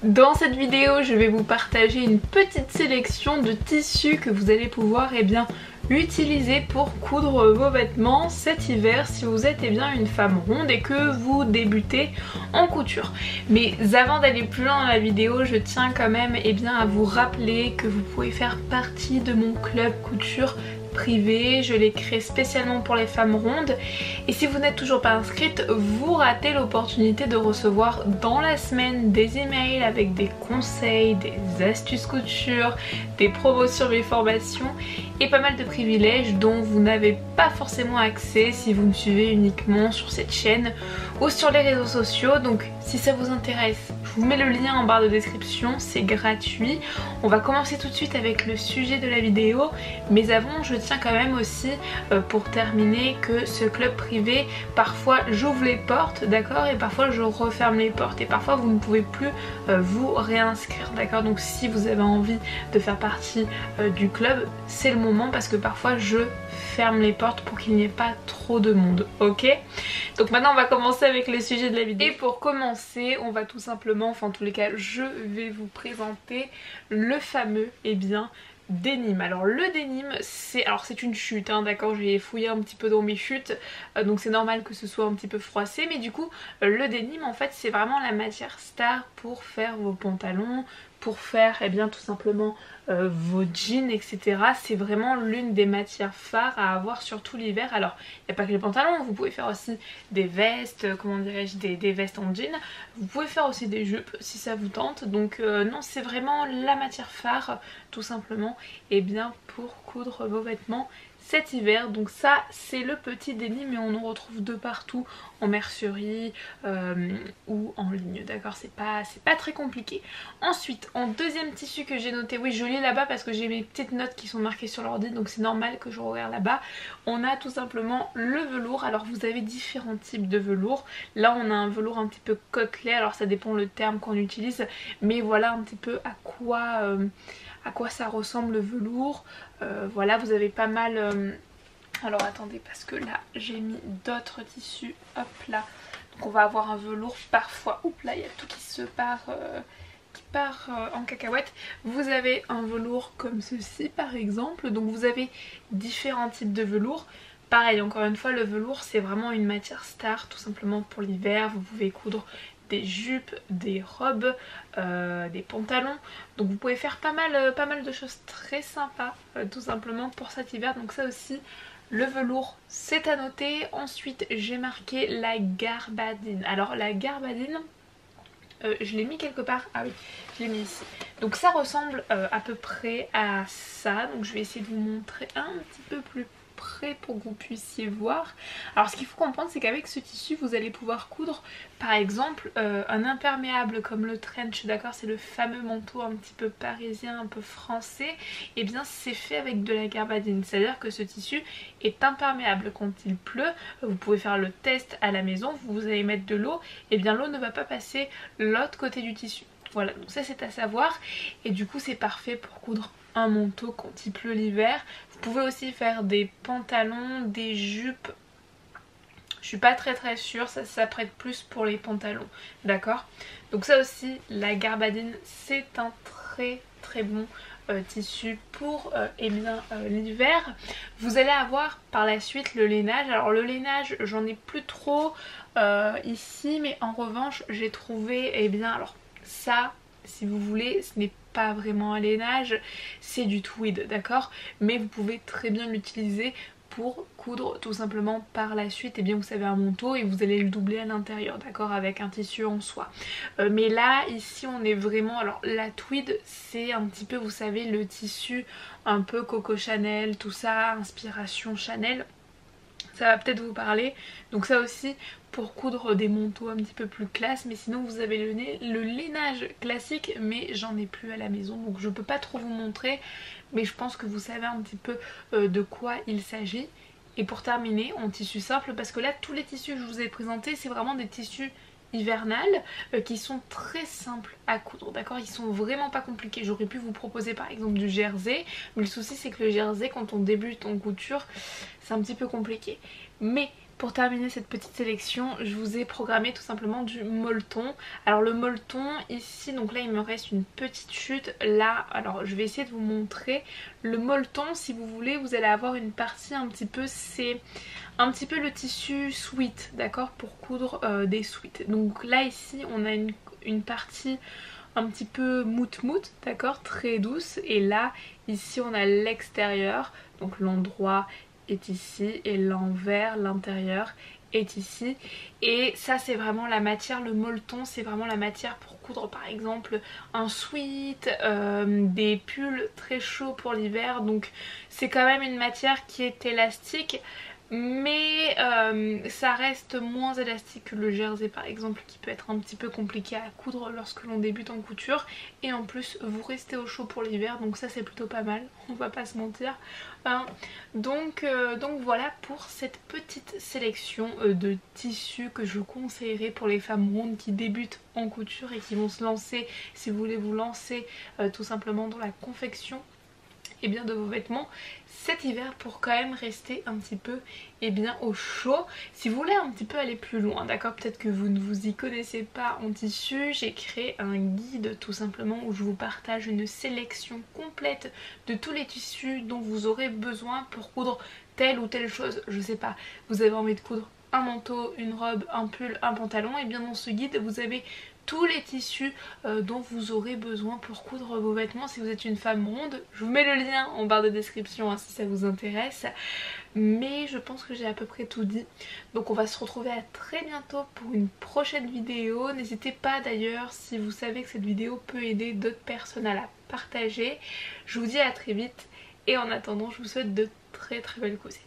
Dans cette vidéo, je vais vous partager une petite sélection de tissus que vous allez pouvoir utiliser pour coudre vos vêtements cet hiver si vous êtes une femme ronde et que vous débutez en couture. Mais avant d'aller plus loin dans la vidéo, je tiens quand même à vous rappeler que vous pouvez faire partie de mon club couture privé. Je l'ai créé spécialement pour les femmes rondes et si vous n'êtes toujours pas inscrite, vous ratez l'opportunité de recevoir dans la semaine des emails avec des conseils, des astuces couture, des promos sur mes formations et pas mal de privilèges dont vous n'avez pas forcément accès si vous me suivez uniquement sur cette chaîne ou sur les réseaux sociaux. Donc si ça vous intéresse, je vous mets le lien en barre de description, c'est gratuit. On va commencer tout de suite avec le sujet de la vidéo, mais avant je tiens quand même aussi pour terminer que ce club privé, parfois j'ouvre les portes, d'accord, et parfois je referme les portes et parfois vous ne pouvez plus vous réinscrire, d'accord. Donc si vous avez envie de faire partie du club, c'est le moment parce que parfois je ferme les portes pour qu'il n'y ait pas trop de monde, ok. Donc maintenant on va commencer avec le sujet de la vidéo. Et pour commencer, on va tout simplement, enfin en tous les cas je vais vous présenter le fameux denim. Alors le denim c'est une chute, hein, d'accord, j'ai fouillé un petit peu dans mes chutes, donc c'est normal que ce soit un petit peu froissé, mais du coup le denim en fait c'est vraiment la matière star pour faire vos pantalons, pour faire tout simplement vos jeans, etc. C'est vraiment l'une des matières phares à avoir surtout l'hiver. Alors il n'y a pas que les pantalons, vous pouvez faire aussi des vestes, comment dirais-je, des vestes en jean, vous pouvez faire aussi des jupes si ça vous tente. Donc non, c'est vraiment la matière phare tout simplement pour coudre vos vêtements cet hiver. Donc ça c'est le petit denim, mais on en retrouve de partout en mercerie ou en ligne, d'accord, c'est pas très compliqué. Ensuite en deuxième tissu que j'ai noté, oui je lis là-bas parce que j'ai mes petites notes qui sont marquées sur l'ordi, donc c'est normal que je regarde là-bas. On a tout simplement le velours. Alors vous avez différents types de velours. Là on a un velours un petit peu côtelé, alors ça dépend le terme qu'on utilise, mais voilà un petit peu à quoi ça ressemble le velours. Voilà, vous avez pas mal... Alors attendez, parce que là j'ai mis d'autres tissus, hop là. Donc on va avoir un velours parfois, oups là il y a tout qui part en cacahuète. Vous avez un velours comme ceci par exemple, donc vous avez différents types de velours. Pareil, encore une fois, le velours c'est vraiment une matière star tout simplement pour l'hiver. Vous pouvez coudre des jupes, des robes, des pantalons, donc vous pouvez faire pas mal de choses très sympas tout simplement pour cet hiver. Donc ça aussi, le velours c'est à noter. Ensuite j'ai marqué la garbadine. Alors la garbadine, je l'ai mis quelque part, ah oui je l'ai mis ici. Donc ça ressemble à peu près à ça, donc je vais essayer de vous montrer un petit peu plus près pour que vous puissiez voir. Alors ce qu'il faut comprendre, c'est qu'avec ce tissu vous allez pouvoir coudre par exemple un imperméable comme le trench, d'accord, c'est le fameux manteau un petit peu parisien, un peu français. Et c'est fait avec de la garbadine, c'est à dire que ce tissu est imperméable quand il pleut. Vous pouvez faire le test à la maison, vous allez mettre de l'eau, et l'eau ne va pas passer l'autre côté du tissu. Voilà, donc ça c'est à savoir, et du coup c'est parfait pour coudre un manteau quand il pleut l'hiver. Vous pouvez aussi faire des pantalons, des jupes. Je suis pas très sûre, ça s'apprête plus pour les pantalons, d'accord. Donc ça aussi, la garbadine c'est un très bon tissu pour l'hiver. Vous allez avoir par la suite le lainage. Alors le lainage j'en ai plus trop ici, mais en revanche j'ai trouvé alors ça, si vous voulez, ce n'est pas vraiment un lainage, c'est du tweed, d'accord, mais vous pouvez très bien l'utiliser pour coudre tout simplement par la suite. Vous avez un manteau et vous allez le doubler à l'intérieur, d'accord, avec un tissu en soie. Mais là ici on est vraiment, alors la tweed c'est un petit peu, vous savez, le tissu un peu Coco Chanel, tout ça, inspiration Chanel, ça va peut-être vous parler. Donc ça aussi pour coudre des manteaux un petit peu plus classe. Mais sinon vous avez le lainage classique, mais j'en ai plus à la maison, donc je peux pas trop vous montrer, mais je pense que vous savez un petit peu de quoi il s'agit. Et pour terminer en tissu simple, parce que là tous les tissus que je vous ai présentés c'est vraiment des tissus hivernales qui sont très simples à coudre, d'accord, ils sont vraiment pas compliqués. J'aurais pu vous proposer par exemple du jersey, mais le souci c'est que le jersey quand on débute en couture c'est un petit peu compliqué. Mais Pour terminer cette petite sélection, je vous ai programmé tout simplement du molleton. Alors le molleton ici, donc là il me reste une petite chute. Là, alors je vais essayer de vous montrer. Le molleton, si vous voulez, vous allez avoir une partie un petit peu, c'est un petit peu le tissu sweat, d'accord, pour coudre des sweats. Donc là ici on a une partie un petit peu mout-mout, d'accord, très douce. Et là, ici on a l'extérieur, donc l'endroit est ici et l'envers, l'intérieur est ici. Et ça c'est vraiment la matière, le molleton c'est vraiment la matière pour coudre par exemple un sweat, des pulls très chauds pour l'hiver. Donc c'est quand même une matière qui est élastique, mais ça reste moins élastique que le jersey par exemple, qui peut être un petit peu compliqué à coudre lorsque l'on débute en couture. Et en plus vous restez au chaud pour l'hiver, donc ça c'est plutôt pas mal, on va pas se mentir. Donc voilà pour cette petite sélection de tissus que je conseillerais pour les femmes rondes qui débutent en couture et qui vont se lancer, si vous voulez vous lancer tout simplement dans la confection et bien de vos vêtements cet hiver, pour quand même rester un petit peu et bien au chaud. Si vous voulez un petit peu aller plus loin, d'accord, peut-être que vous ne vous y connaissez pas en tissu, j'ai créé un guide tout simplement où je vous partage une sélection complète de tous les tissus dont vous aurez besoin pour coudre telle ou telle chose. Je sais pas, vous avez envie de coudre un manteau, une robe, un pull, un pantalon, et bien dans ce guide vous avez tous les tissus dont vous aurez besoin pour coudre vos vêtements si vous êtes une femme ronde. Je vous mets le lien en barre de description hein, si ça vous intéresse. Mais je pense que j'ai à peu près tout dit. Donc on va se retrouver à très bientôt pour une prochaine vidéo. N'hésitez pas d'ailleurs, si vous savez que cette vidéo peut aider d'autres personnes, à la partager. Je vous dis à très vite et en attendant je vous souhaite de très belles cousines.